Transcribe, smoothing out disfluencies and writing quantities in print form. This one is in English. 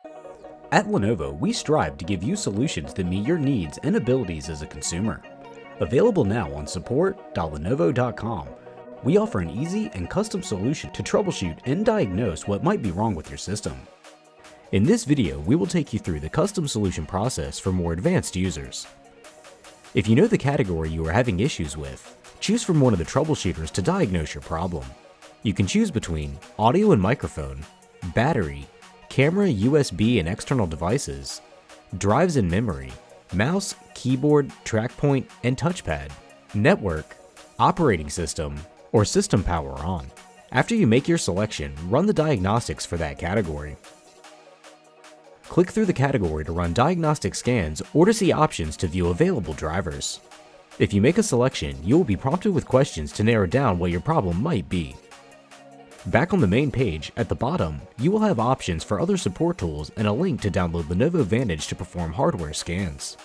At Lenovo, we strive to give you solutions that meet your needs and abilities as a consumer. Available now on support.lenovo.com, we offer an easy and custom solution to troubleshoot and diagnose what might be wrong with your system. In this video, we will take you through the custom solution process for more advanced users. If you know the category you are having issues with, choose from one of the troubleshooters to diagnose your problem. You can choose between audio and microphone, battery, camera, USB and external devices, drives and memory, mouse, keyboard, track point, and touchpad, network, operating system, or system power on. After you make your selection, run the diagnostics for that category. Click through the category to run diagnostic scans or to see options to view available drivers. If you make a selection, you will be prompted with questions to narrow down what your problem might be. Back on the main page, at the bottom, you will have options for other support tools and a link to download Lenovo Vantage to perform hardware scans.